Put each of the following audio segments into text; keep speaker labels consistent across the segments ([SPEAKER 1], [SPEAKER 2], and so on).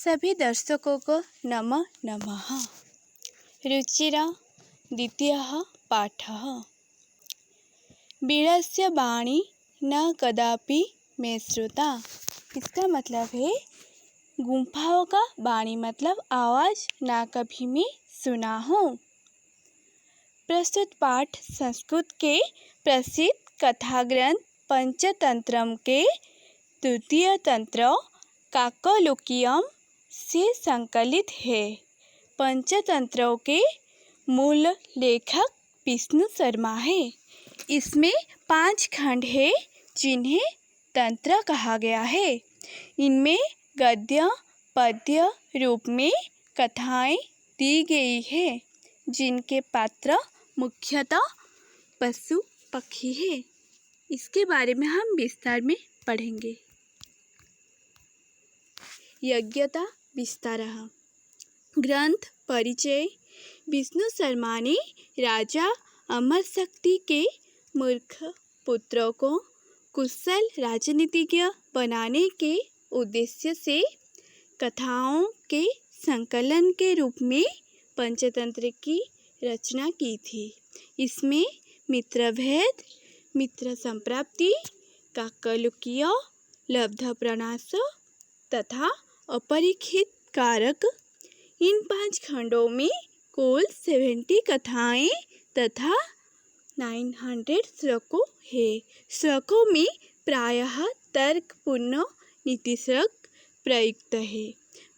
[SPEAKER 1] सभी दर्शकों को नमः नमः। रुचिरा द्वितीयः पाठः। बीरस्य वाणी न कदापि मे श्रुता। इसका मतलब है गुम्फाओं का वाणी मतलब आवाज़ ना कभी मैं सुना हूँ। प्रस्तुत पाठ संस्कृत के प्रसिद्ध कथा ग्रंथ पंचतंत्रम के तृतीय तंत्र काकलोकियम से संकलित है। पंचतंत्रों के मूल लेखक विष्णु शर्मा है। इसमें 5 खंड है जिन्हें तंत्र कहा गया है। इनमें गद्य पद्य रूप में कथाएं दी गई है जिनके पात्र मुख्यतः पशु पक्षी है। इसके बारे में हम विस्तार में पढ़ेंगे। यज्ञता विस्तारः। ग्रंथ परिचय। विष्णु शर्मा ने राजा अमरशक्ति के मूर्ख पुत्रों को कुशल राजनीतिज्ञ बनाने के उद्देश्य से कथाओं के संकलन के रूप में पंचतंत्र की रचना की थी। इसमें मित्रभेद, मित्र संप्राप्ति, काकलुकीय, लब्धप्रणाश तथा अपरिचित कारक, इन 5 खंडों में कुल 70 कथाएं तथा 900 श्लोकों है। श्लोकों में प्रायः तर्कपूर्ण नीति श्लोक प्रयुक्त है।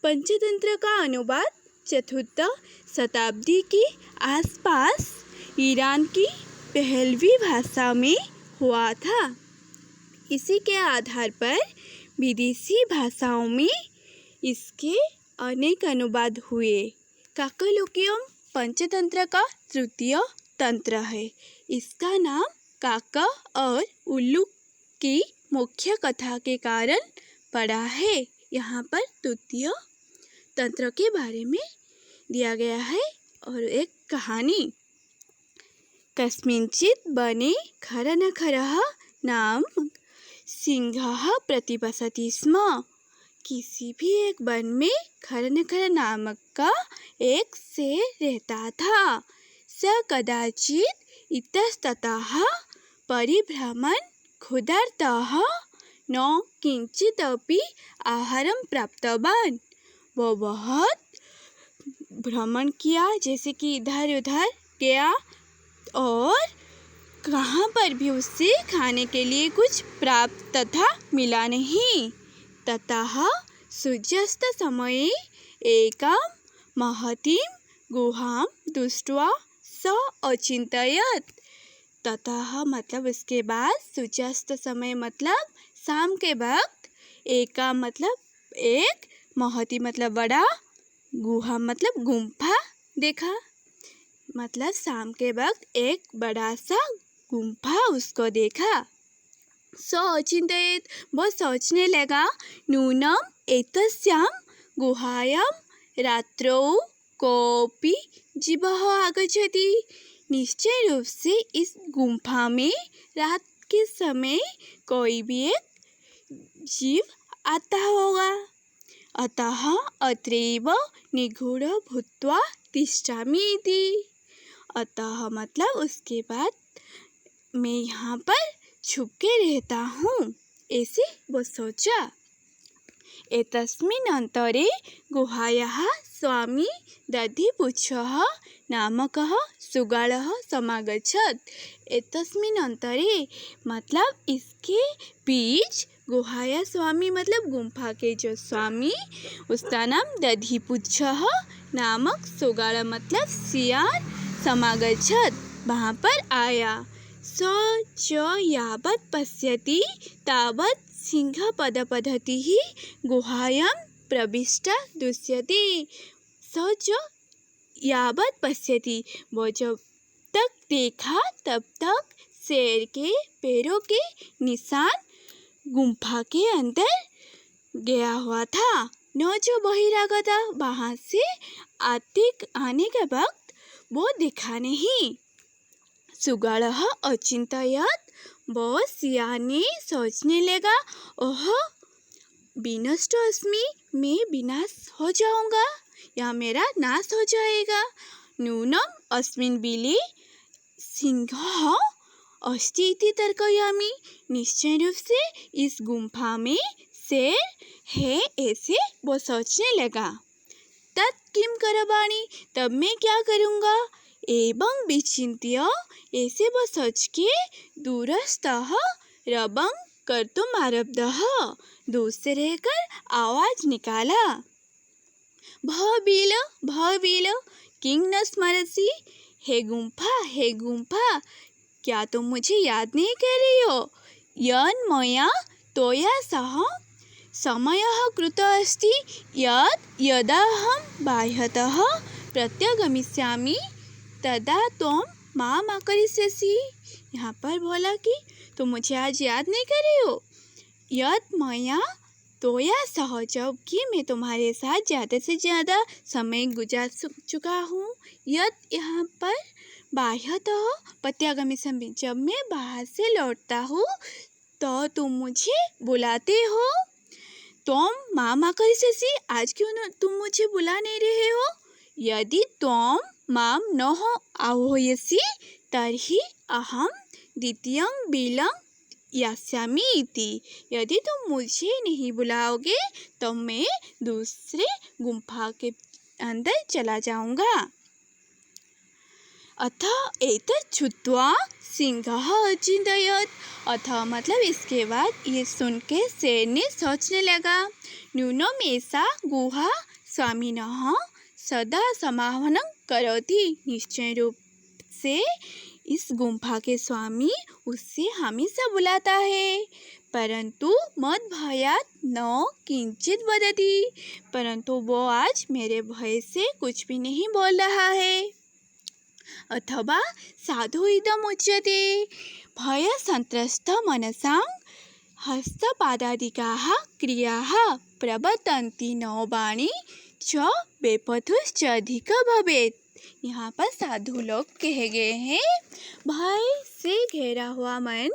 [SPEAKER 1] पंचतंत्र का अनुवाद 4th शताब्दी के आसपास ईरान की पहलवी भाषा में हुआ था। इसी के आधार पर विदेशी भाषाओं में इसके अनेक अनुवाद हुए। काकलोकियम पंचतंत्र का तृतीय तंत्र है। इसका नाम काका और उल्लू की मुख्य कथा के कारण पड़ा है। यहाँ पर तृतीय तंत्र के बारे में दिया गया है और एक कहानी। कस्मिंचित् वने खरनखरः नाम सिंहः प्रतिवसति स्म। किसी भी एक वन में खरनखर नामक का एक शेर रहता था। स कदाचित् इतस्ततः परिभ्रमन् क्षुधार्तः न किंचिदपि आहारं प्राप्तवान्। वो बहुत भ्रमण किया, जैसे कि इधर उधर गया और कहाँ पर भी उससे खाने के लिए कुछ प्राप्त तथा मिला नहीं। ततः सूर्यास्त समये एकां महतीं गुहां दृष्ट्वा स अचिन्तयत्। ततः मतलब उसके बाद, सूर्यास्त समय मतलब शाम के वक्त, एका मतलब एक, महती मतलब बड़ा, गुहा मतलब गुम्फा देखा। मतलब शाम के वक्त एक बड़ा सा गुम्फा उसको देखा। सो अचिन्तयत्, वो सोचने लगा, नूनम एतस्यां गुहायां रात्रौ कोऽपि जीवः आगच्छति। निश्चय रूप से इस गुम्फा में रात के समय कोई भी एक जीव आता होगा। अतः अत्रैव निगूढ़ भूत्वा तिष्ठामि इति। अतः मतलब उसके बाद मैं यहाँ पर छुप के रहता हूँ, ऐसे वो सोचा। एतस्मिन् अन्तरे गुहायाः स्वामी दधिपुच्छः नामकः शृगालः समागच्छत्। एतस्मिन् अन्तरे मतलब इसके बीच, गुहाया स्वामी मतलब गुम्फा के जो स्वामी, उसका नाम दधिपुच्छः नामक शृगाल मतलब सियार, समागच्छत् वहाँ पर आया। स च यावत् पश्यति तावत् सिंहपदपद्धतिः गुहायां प्रविष्टा दृश्यते। स च यावत् पश्यति, वो जब तक देखा तब तक शेर के पैरों के निशान गुम्फा के अंदर गया हुआ था। न जो बहिरागता, वहाँ से आने के वक्त वो दिखा नहीं। शृगालः अचिन्तयत्, वो सियार ने सोचने लगा, ओह विनष्ट अस्मि, मैं विनाश हो जाऊंगा या मेरा नाश हो जाएगा। नूनम अस्मिन् बिले सिंहः अस्ति इति तर्कयामि, निश्चय रूप से इस गुम्फा में शेर है, ऐसे वो सोचने लगा। तत् किं करवाणि, तब मैं क्या करूँगा। एवं विचिन्त्य, ऐसे वो सोच के दूरस्थः रवं कर्तुम् आरब्धः, दूर से रहकर आवाज निकाला। भविल भविल किं न स्मरसि, हे गुम्फा, क्या तुम मुझे याद नहीं कर रही हो। यन् मया त्वया सह समयः कृतः अस्ति, यदाहं बाह्यतः प्रत्यगमिष्यामि तदा त्वं माम् आकरिष्यसि। यहाँ पर बोला कि तुम मुझे आज याद नहीं कर रही हो। यत् मया त्वया सह, जबकि मैं तुम्हारे साथ ज़्यादा से ज़्यादा समय गुजार चुका हूँ। यत् यहाँ पर बाह्यतः प्रत्यागमिष्यामि, जब मैं बाहर से लौटता हूँ तो तुम मुझे बुलाते हो। तुम माम आकरिष्यसि, आज क्यों तुम मुझे बुला नहीं रहे हो। यदि तुम माम न आह्वयसि तर्हि अहम द्वितीयं बिलं यास्यामि इति, यदि तुम मुझे नहीं बुलाओगे तो मैं दूसरे गुम्फा के अंदर चला जाऊंगा। अथ एतत् श्रुत्वा सिंहः अचिन्तयत्, अथ मतलब इसके बाद ये सुन के शेर ने सोचने लगा। नूनम एषा गुहा स्वामिनः सदा समाहनं करोति, निश्चय रूप से इस गुम्फा के स्वामी उससे हमेशा बुलाता है। परंतु मद भयात न किंचित वदति, परंतु वो आज मेरे भय से कुछ भी नहीं बोल रहा है। अथवा साधु इदम् उच्यते, भय संत्रस्त मनसां हस्तपादादिकाः क्रियाः प्रवर्तन्ति न वाणी च बेपथुश्च अधिक भवेत्। यहाँ पर साधु लोग कहे गए हैं, भय से घेरा हुआ मन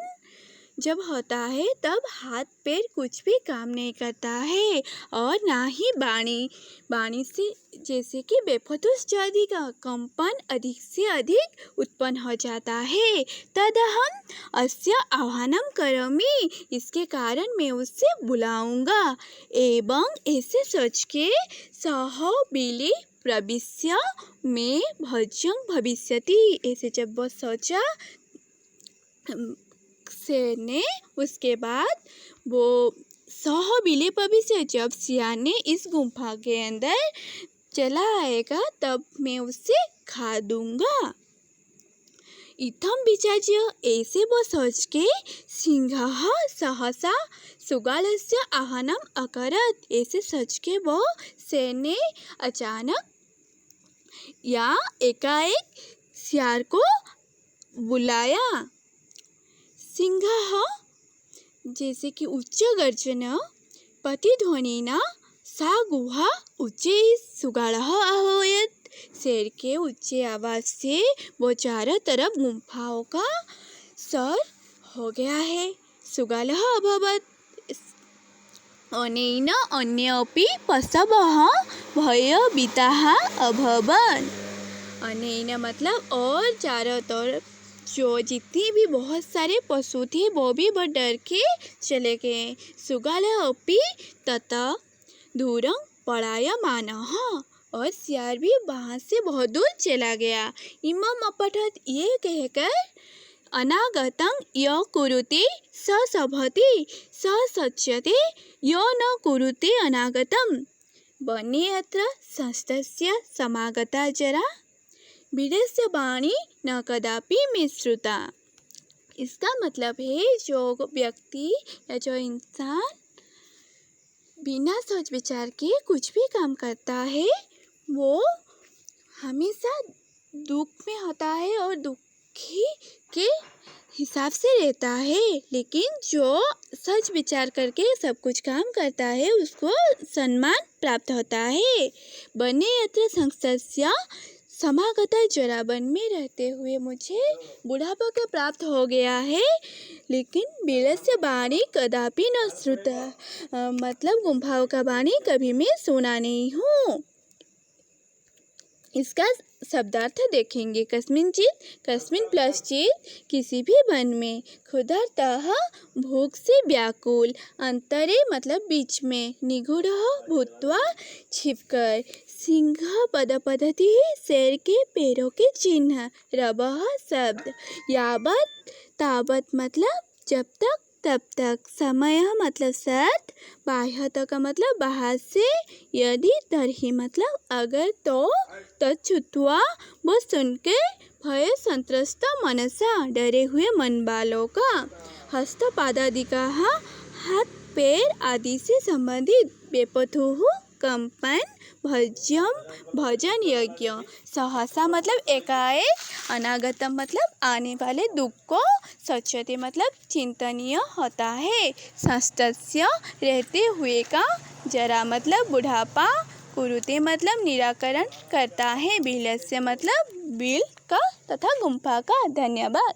[SPEAKER 1] जब होता है तब हाथ पैर कुछ भी काम नहीं करता है, और ना ही वाणी से जैसे कि बेफतुश्चादि का कंपन अधिक से अधिक उत्पन्न हो जाता है। तदहम अस्य आह्वानं करोमि, इसके कारण मैं उससे बुलाऊंगा। एवं ऐसे सोच के सह बिली प्रविश्य में भज्यं भविष्यति, ऐसे जब वो सोचा शेर ने, उसके बाद वो सह बिले भविष्य, जब सियार ने इस गुम्फा के अंदर चला आएगा तब मैं उसे खा दूंगा। इत्थं विचार्य, ऐसे वो सोच के सिंहः सहसा सुगालस्य आह्वानम् अकरत्, ऐसे सोच के वो शेर ने अचानक या एकाएक सियार को बुलाया। सिंहः जैसे कि उच्च गर्जन प्रतिध्वनिना सा गुहा उच्चे सुगालः आह्वयत्, शेर के ऊंचे आवाज से वो चारों तरफ गुम्फाओं का स्वर हो गया है। सुगालः अभवत् अनेन अन्योऽपि पशवः भयभीताः अभवन्। अनेन मतलब और चारों तरफ जो जितने भी बहुत सारे पशु थे वो भी बहुत डर के चले गए। सुगालः अपि ततः दूरं पलायमानः, और सियार भी वहाँ से बहुत दूर चला गया। इमम् अपठत्, ये कहकर अनागतं य कुरुते स सभते स सच्यते यो न कुरुते अनागतं, वने अत्र संस्तस्य समागता जरा वीरस्य वाणी न कदापि मे श्रुता। इसका मतलब है जो व्यक्ति या जो इंसान बिना सोच विचार के कुछ भी काम करता है वो हमेशा दुख में होता है और दुखी के हिसाब से रहता है, लेकिन जो सच विचार करके सब कुछ काम करता है उसको सम्मान प्राप्त होता है। बने अत्र संस्तस्य समागत जरावन में रहते हुए मुझे बुढ़ापा का प्राप्त हो गया है, लेकिन बिलस्य वाणी कदापि न श्रुता। मतलब गुम्फाओं का वाणी कभी मैं सुना नहीं हूँ। इसका शब्दार्थ देखेंगे। कस्मिन प्लस चित किसी भी वन में, क्षुधार्तः भूख से व्याकुल, अंतरे मतलब बीच में, निगूढ़ः भूत्वा छिपकर, सिंह पदपद्धति शेर के पैरों के चिन्ह, रवः शब्द, यावत तावत मतलब जब तक तब तक, समय मतलब शर्त, बाह्यत का मतलब बाहर से, यदि तरही मतलब अगर, तो तच्छ्रुत्वा वो सुन के, भय संत्रस्त मनसा डरे हुए मन वालों का, हस्तपादादि का हाथ पैर आदि से संबंधित, बेपथुः कंपन, भजन यज्ञ, सहसा मतलब एकाएक, अनागतम मतलब आने वाले दुख को, सच्यते मतलब चिंतनीय होता है, संस्तस्य रहते हुए का, जरा मतलब बुढ़ापा, कुरुते मतलब निराकरण करता है, बिलस्य मतलब बिल का तथा गुम्फा का। धन्यवाद।